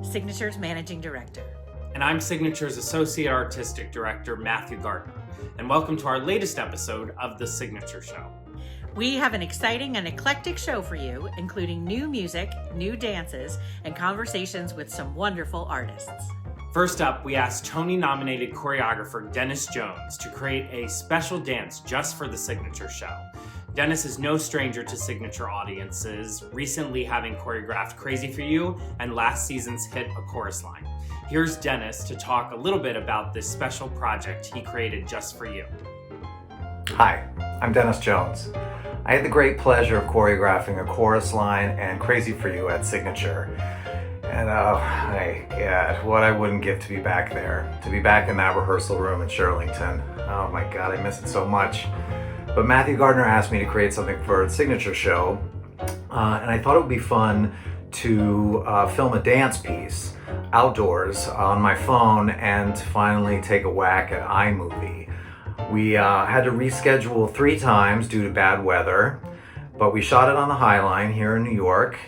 Signature's Managing Director. And I'm Signature's Associate Artistic Director Matthew Gardiner. And welcome to our latest episode of The Signature Show. We have an exciting and eclectic show for you, including new music, new dances, and conversations with some wonderful artists. First up, we asked Tony-nominated choreographer Denis Jones to create a special dance just for the Signature Show. Denis is no stranger to Signature audiences, recently having choreographed Crazy for You and last season's hit A Chorus Line. Here's Denis to talk a little bit about this special project he created just for you. Hi, I'm Denis Jones. I had the great pleasure of choreographing A Chorus Line and Crazy for You at Signature. And my God, what I wouldn't give to be back there, to be back in that rehearsal room in Shirlington. Oh my God, I miss it so much. But Matthew Gardiner asked me to create something for the Signature Show, and I thought it would be fun to film a dance piece outdoors on my phone and finally take a whack at iMovie. We had to reschedule 3 times due to bad weather, but we shot it on the High Line here in New York,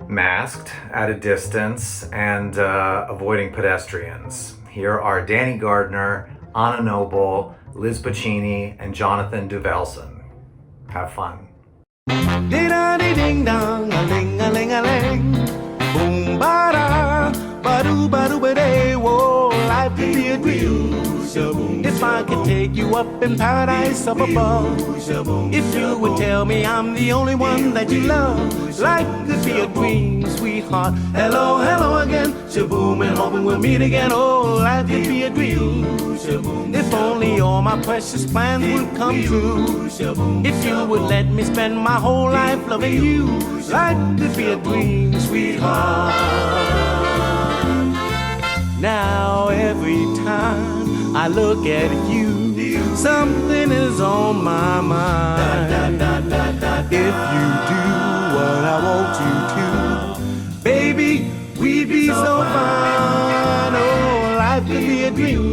masked, at a distance, and avoiding pedestrians. Here are Danny Gardner, Anna Noble, Liz Pacini, and Jonathan Duvelson. Have fun. Ding-a-ding-dong, a-ling-a-ling-a-ling. Boom, ba-da, ba-doo, ba-doo, ba-day. Whoa, life could be a dream. If I could take you up in paradise up above, if you would tell me I'm the only one that you love, life could be a dream, sweetheart. Hello, hello again, shaboom, and hoping we'll meet again. Oh, life could be a dream. If only all my precious plans would come true. If you would let me spend my whole life loving you, life could be a dream, sweetheart. Now every time I look at you, something is on my mind. If you do what I want you to, baby, we'd be so fine. Oh, life could be a dream.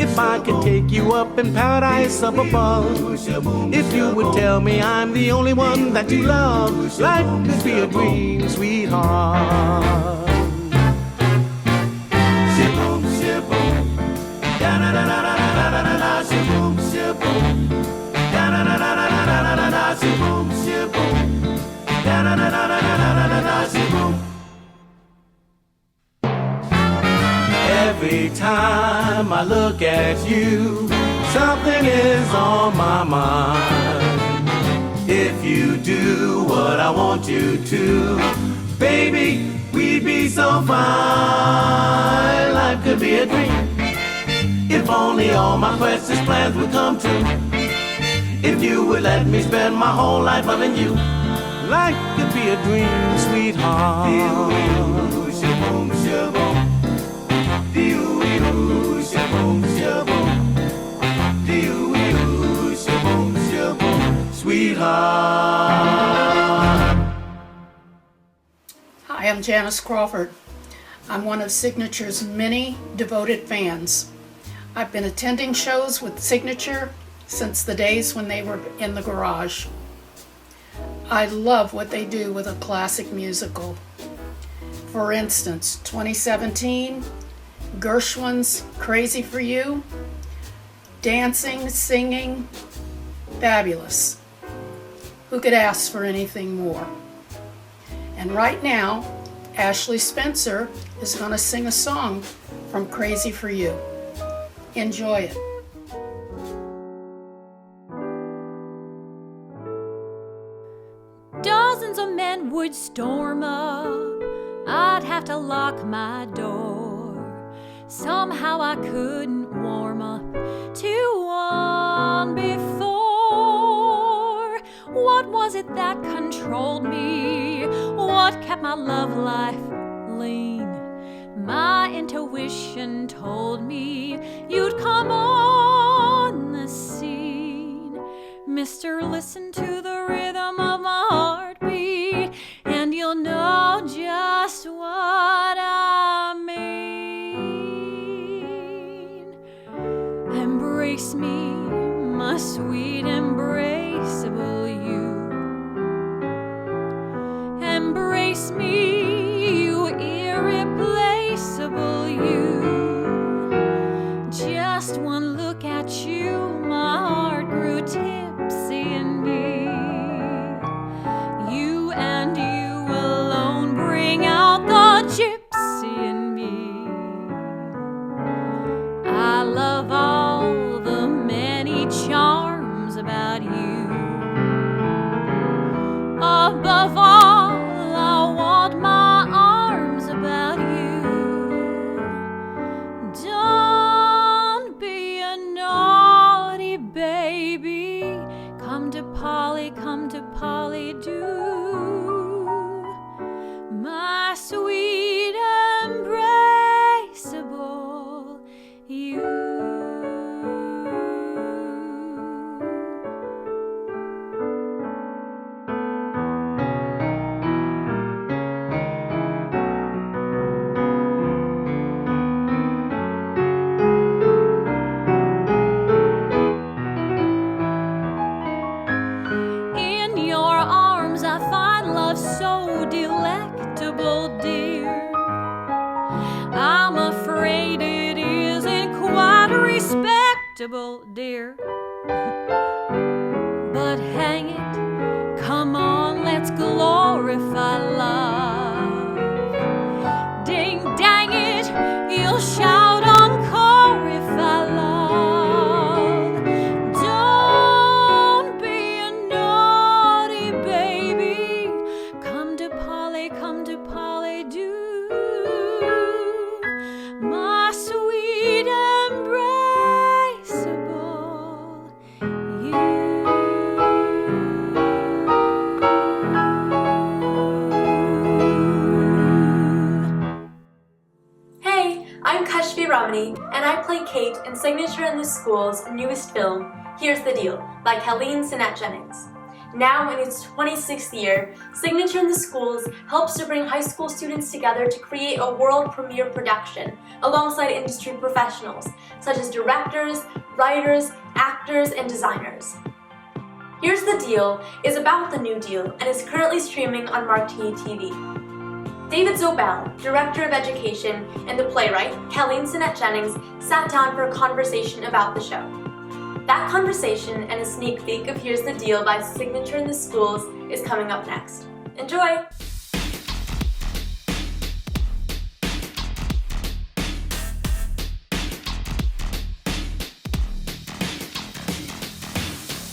If I could take you up in paradise up above, if you would tell me I'm the only one that you love, life could be a dream, sweetheart. Every time I look at you, something is on my mind. If you do what I want you to, baby, we'd be so fine. Life could be a dream. If only all my precious plans would come true. If you would let me spend my whole life loving you, life could be a dream, sweetheart. Sweetheart. Hi, I'm Janice Crawford. I'm one of Signature's many devoted fans. I've been attending shows with Signature since the days when they were in the garage. I love what they do with a classic musical. For instance, 2017, Gershwins' Crazy for You, dancing, singing, fabulous. Who could ask for anything more? And right now, Ashley Spencer is going to sing a song from Crazy for You. Enjoy it. Dozens of men would storm up. I'd have to lock my door. Somehow I couldn't warm up to one before. What was it that controlled me? What kept my love life lean? My intuition told me you'd come on the scene. Mister, listen to the rhythm of my heartbeat, and you'll know just what I mean. Embrace me, my sweet embraceable you. Embrace me, you irreplaceable respectable, dear. But hang it, come on, let's glorify love. Ding dang it, you'll shout encore if I love. Don't be a naughty baby. Come to Polly, do. My sweet embraceable you. Hey, I'm Kashvi Ramani, and I play Kate in Signature in the School's newest film, Here's the Deal, by Caleen Sinnette Jennings. Now in its 26th year, Signature in the Schools helps to bring high school students together to create a world premiere production alongside industry professionals, such as directors, writers, actors, and designers. Here's the Deal is about the New Deal and is currently streaming on Martini TV. David Zobell, Director of Education, and the playwright, Caleen Sinnette Jennings, sat down for a conversation about the show. That conversation and a sneak peek of Here's the Deal by Signature in the Schools is coming up next. Enjoy!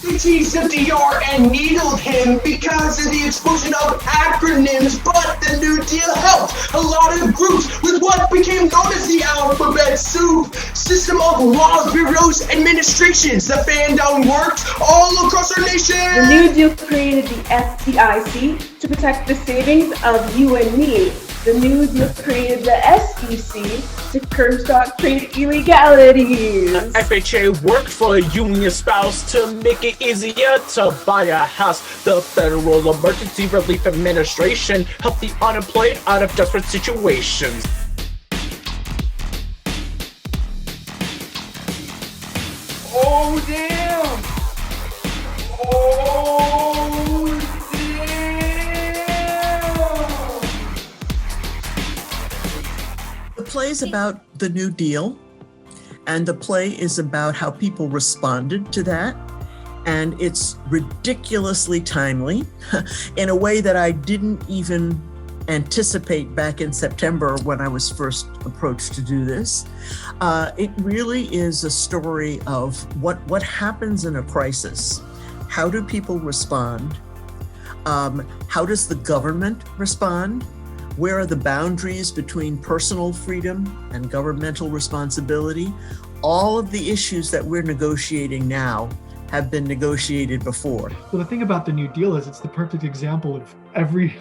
The teased of DR and needled him because of the explosion of acronyms, but the New Deal helped a lot of groups with what became known as the alphabet soup system of laws, bureaus, administrations. The fan down worked all across our nation. The New Deal created the FDIC to protect the savings of you and me. The New Deal created the SEC to curb stock trade illegalities. FHA worked for a union spouse to make it easier to buy a house. The Federal Emergency Relief Administration helped the unemployed out of desperate situations. Oh damn! Oh damn! The play is about the New Deal, and the play is about how people responded to that. And it's ridiculously timely in a way that I didn't even anticipate back in September when I was first approached to do this. It really is a story of what happens in a crisis. How do people respond? How does the government respond? Where are the boundaries between personal freedom and governmental responsibility? All of the issues that we're negotiating now have been negotiated before. Well, the thing about the New Deal is it's the perfect example of every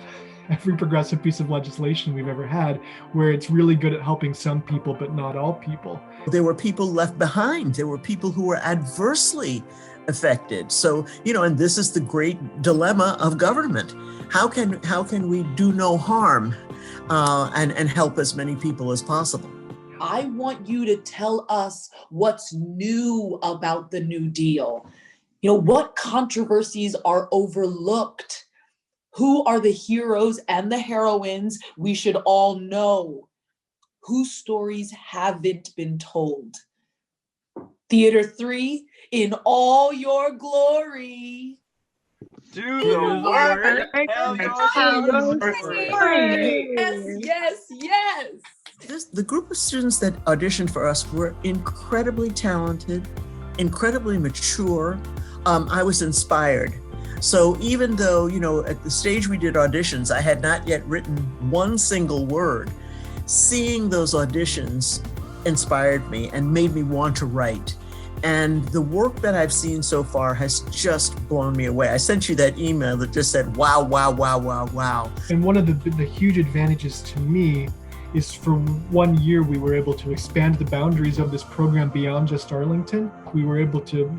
progressive piece of legislation we've ever had, where it's really good at helping some people, but not all people. There were people left behind. There were people who were adversely affected. So, and this is the great dilemma of government. How can we do no harm and help as many people as possible? I want you to tell us what's new about the New Deal. What controversies are overlooked? Who are the heroes and the heroines we should all know? Whose stories haven't been told? Theater 3 in all your glory. Do the work. Yes. The group of students that auditioned for us were incredibly talented, incredibly mature. I was inspired. So even though, at the stage we did auditions, I had not yet written one single word, seeing those auditions inspired me and made me want to write. And the work that I've seen so far has just blown me away. I sent you that email that just said, wow, wow, wow, wow, wow. And one of the huge advantages to me is for 1 year, we were able to expand the boundaries of this program beyond just Arlington. We were able to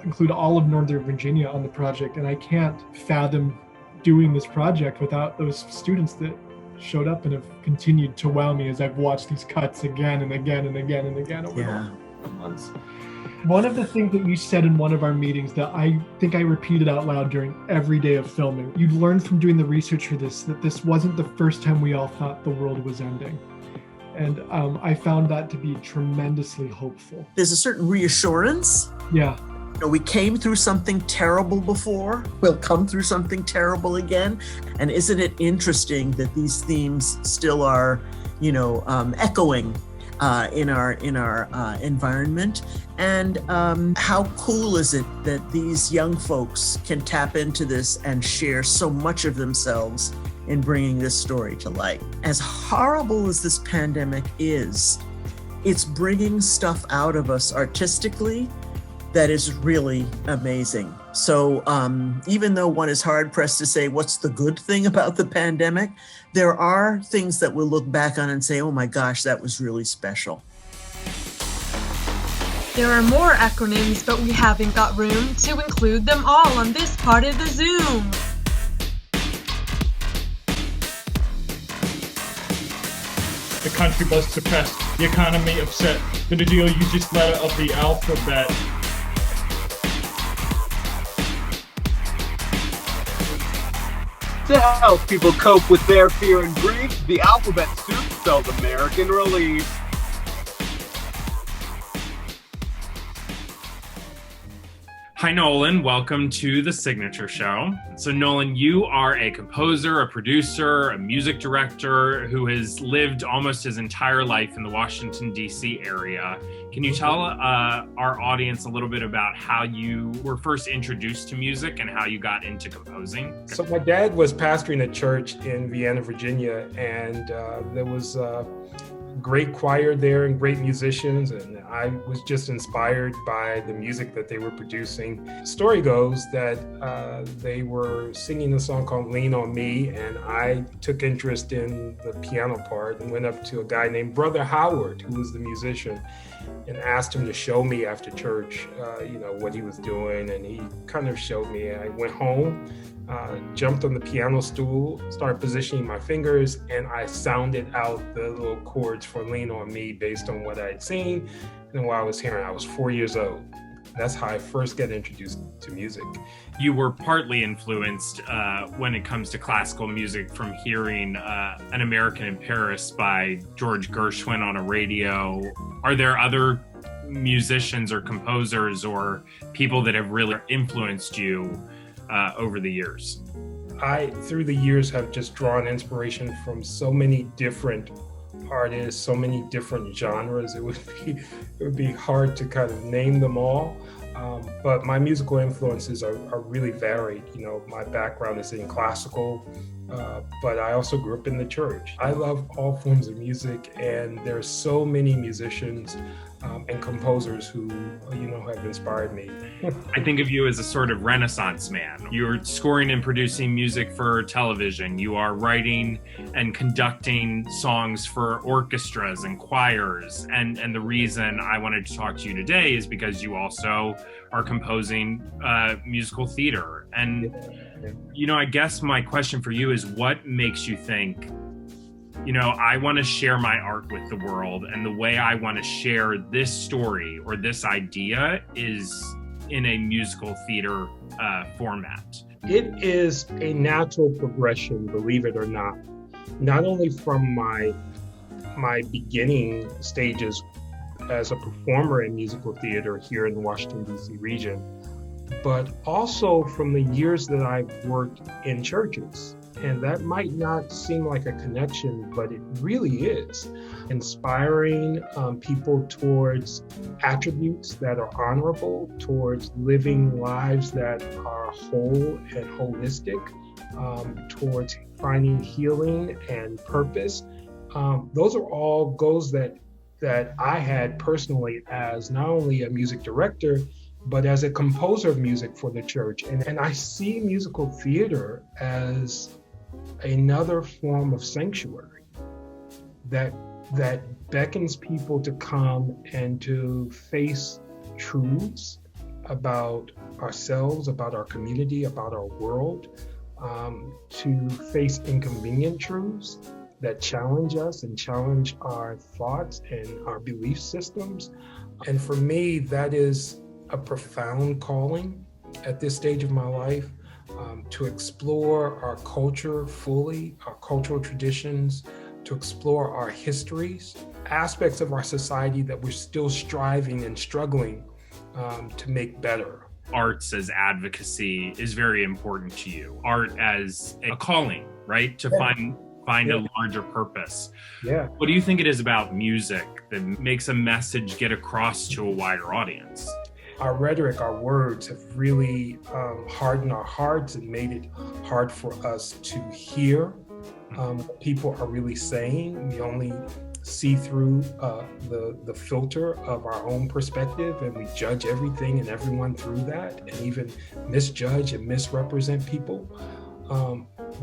include all of Northern Virginia on the project. And I can't fathom doing this project without those students that showed up and have continued to wow me as I've watched these cuts again and again and again and again over the months. One of the things that you said in one of our meetings that I think I repeated out loud during every day of filming, you learned from doing the research for this, that this wasn't the first time we all thought the world was ending. And I found that to be tremendously hopeful. There's a certain reassurance. Yeah. You know, we came through something terrible before. We'll come through something terrible again. And isn't it interesting that these themes still are, echoing in our environment? And how cool is it that these young folks can tap into this and share so much of themselves in bringing this story to light? As horrible as this pandemic is, it's bringing stuff out of us artistically that is really amazing. So even though one is hard pressed to say what's the good thing about the pandemic, there are things that we'll look back on and say, oh my gosh, that was really special. There are more acronyms, but we haven't got room to include them all on this part of the Zoom. The country was suppressed, the economy upset. The New Deal used each letter of the alphabet. To help people cope with their fear and grief, the alphabet soup spells American relief. Hi, Nolan. Welcome to the Signature Show. So, Nolan, you are a composer, a producer, a music director who has lived almost his entire life in the Washington, D.C. area. Can you tell our audience a little bit about how you were first introduced to music and how you got into composing? So my dad was pastoring a church in Vienna, Virginia, and there was great choir there and great musicians, and I was just inspired by the music that they were producing. The story goes that they were singing a song called Lean on Me, and I took interest in the piano part and went up to a guy named Brother Howard, who was the musician, and asked him to show me after church, what he was doing, and he kind of showed me. I went home, jumped on the piano stool, started positioning my fingers, and I sounded out the little chords for Lean on Me based on what I had seen and what I was hearing. I was 4 years old. That's how I first got introduced to music. You were partly influenced when it comes to classical music from hearing An American in Paris by George Gershwin on a radio. Are there other musicians or composers or people that have really influenced you over the years? I, through the years, have just drawn inspiration from so many different artists, so many different genres. It would be hard to kind of name them all. But my musical influences are really varied. My background is in classical, but I also grew up in the church. I love all forms of music, and there's so many musicians and composers who, have inspired me. I think of you as a sort of Renaissance man. You're scoring and producing music for television. You are writing and conducting songs for orchestras and choirs. And the reason I wanted to talk to you today is because you also are composing musical theater. And, I guess my question for you is, what makes you think, I want to share my art with the world, and the way I want to share this story or this idea is in a musical theater format? It is a natural progression, believe it or not only from my beginning stages as a performer in musical theater here in the Washington, D.C. region, but also from the years that I've worked in churches. And that might not seem like a connection, but it really is. Inspiring people towards attributes that are honorable, towards living lives that are whole and holistic, towards finding healing and purpose. Those are all goals that I had personally as not only a music director, but as a composer of music for the church. And I see musical theater as another form of sanctuary that beckons people to come and to face truths about ourselves, about our community, about our world, to face inconvenient truths that challenge us and challenge our thoughts and our belief systems. And for me, that is a profound calling at this stage of my life. To explore our culture fully, our cultural traditions, to explore our histories, aspects of our society that we're still striving and struggling to make better. Arts as advocacy is very important to you. Art as a calling, right? To find a larger purpose. Yeah. What do you think it is about music that makes a message get across to a wider audience? Our rhetoric, our words have really hardened our hearts and made it hard for us to hear what people are really saying. We only see through the filter of our own perspective, and we judge everything and everyone through that, and even misjudge and misrepresent people.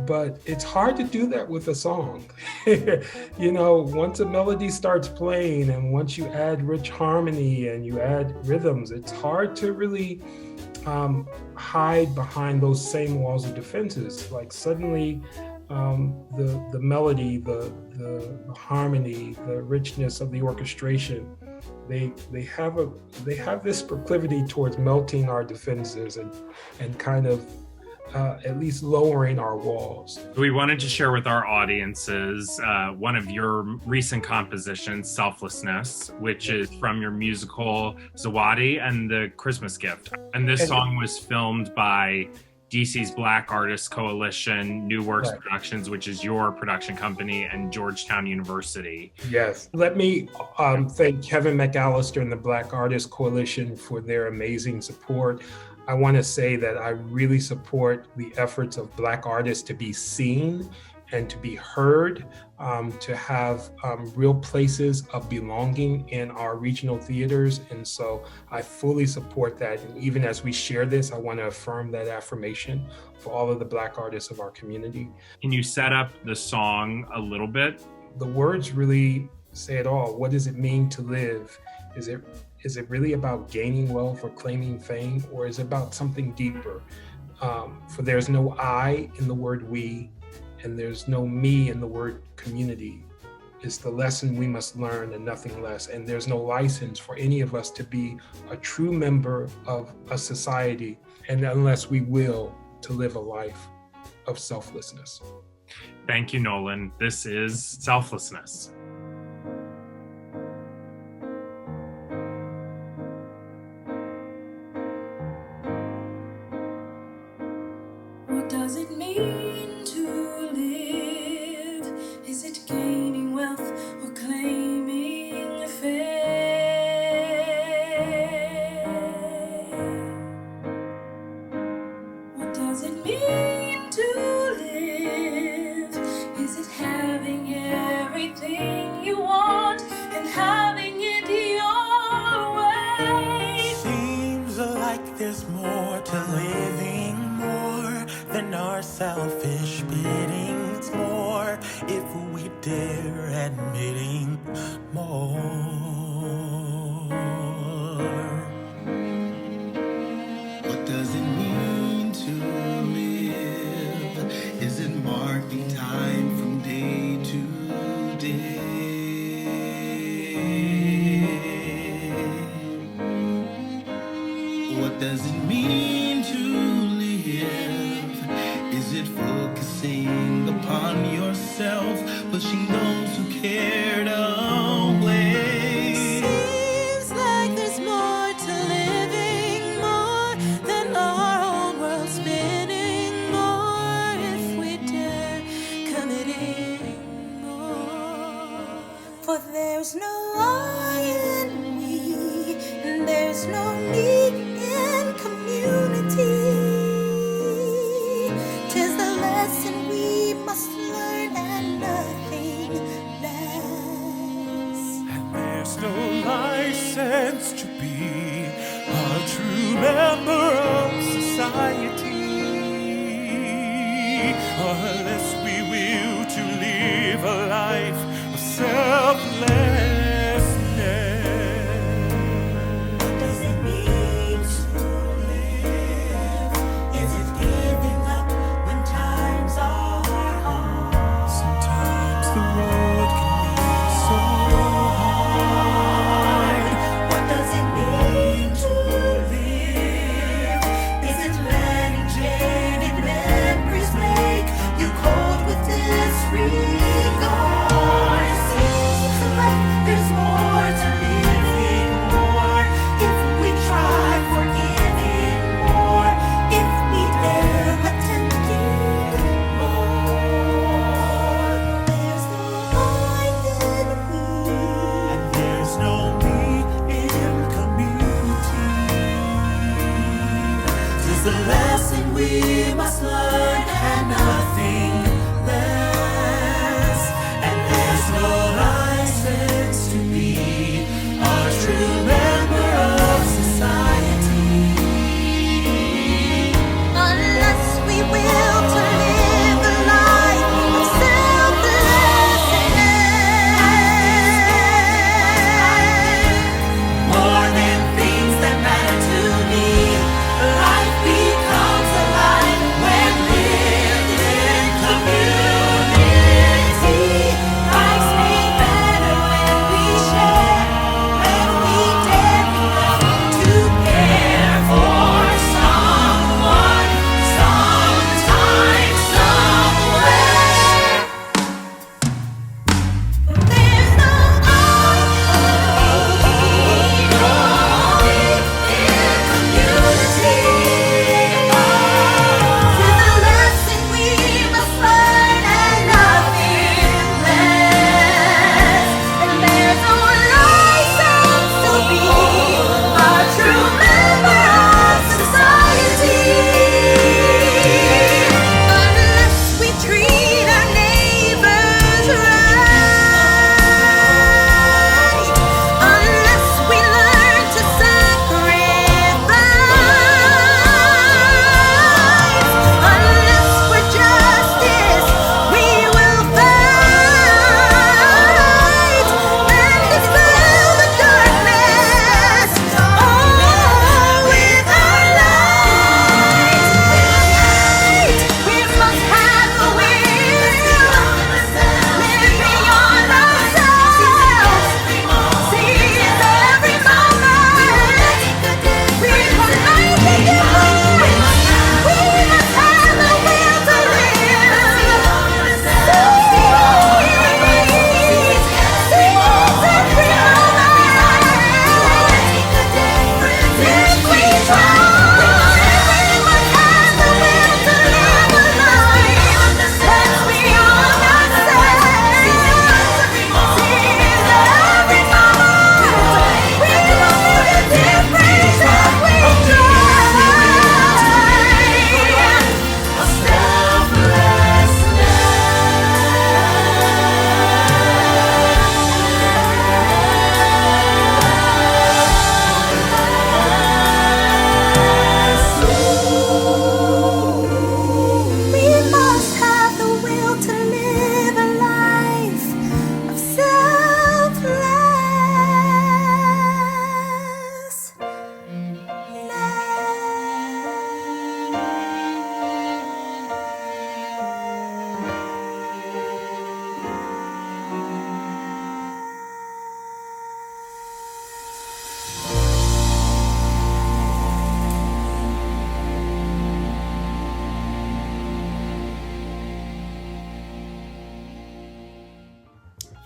But it's hard to do that with a song. You know, once a melody starts playing and once you add rich harmony and you add rhythms, it's hard to really hide behind those same walls of defenses. Like suddenly the melody, the harmony, the richness of the orchestration, they have this proclivity towards melting our defenses and kind of at least lowering our walls. We wanted to share with our audiences one of your recent compositions, Selflessness, which is from your musical Zawadi and the Christmas Gift. And this song was filmed by DC's Black Artists Coalition, New Works Productions, which is your production company, and Georgetown University. Yes. Let me thank Kevin McAllister and the Black Artists Coalition for their amazing support. I want to say that I really support the efforts of Black artists to be seen and to be heard, to have real places of belonging in our regional theaters. And so I fully support that. And even as we share this, I want to affirm that affirmation for all of the Black artists of our community. Can you set up the song a little bit? The words really say it all. What does it mean to live? Is it really about gaining wealth or claiming fame, or is it about something deeper? For there's no I in the word we, and there's no me in the word community. It's the lesson we must learn and nothing less. And there's no license for any of us to be a true member of a society, and unless we will, to live a life of selflessness. Thank you, Nolan. This is Selflessness. What does it mean to live? Is it gaining wealth or claiming fame? What does it mean to live? Is it having everything you want and having it your way? Seems like there's more to living, more than our selfish bidding. It's more if we dare admitting more. What does it mean to live? Is it marking time from day to day? What does it mean to live? Is it focusing upon yourself, pushing those who cared away? Seems like there's more to living, more than our own world spinning, more if we dare committing more. For there's no I in we, and there's no me in community. 'Tis the lesson we must learn and nothing less. And there's no license to be a true member of society, unless we will to live a life of selflessness. What does it mean to live? Is it giving up when times are hard? Sometimes the road can be so hard. What does it mean to live? Is it letting jaded memories make you cold with disregard?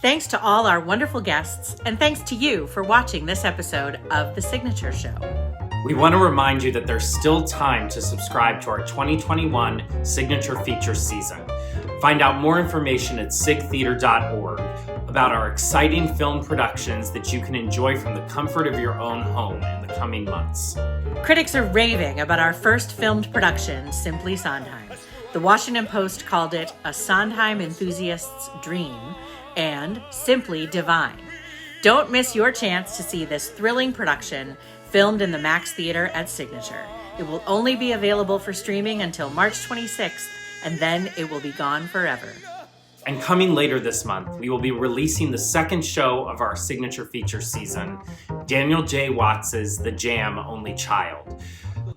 Thanks to all our wonderful guests, and thanks to you for watching this episode of The Signature Show. We want to remind you that there's still time to subscribe to our 2021 Signature Feature season. Find out more information at sigtheater.org about our exciting film productions that you can enjoy from the comfort of your own home in the coming months. Critics are raving about our first filmed production, Simply Sondheim. The Washington Post called it a Sondheim enthusiast's dream and simply divine. Don't miss your chance to see this thrilling production filmed in the Max Theater at Signature. It will only be available for streaming until March 26th, and then it will be gone forever. And coming later this month, we will be releasing the second show of our Signature Feature season, Daniel J. Watts's The Jam, Only Child.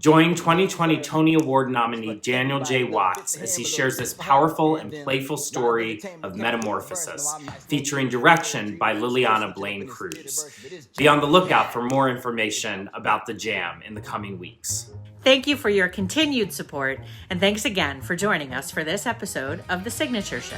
Join 2020 Tony Award nominee Daniel J. Watts as he shares this powerful and playful story of metamorphosis, featuring direction by Liliana Blaine Cruz. Be on the lookout for more information about The Jam in the coming weeks. Thank you for your continued support, and thanks again for joining us for this episode of The Signature Show.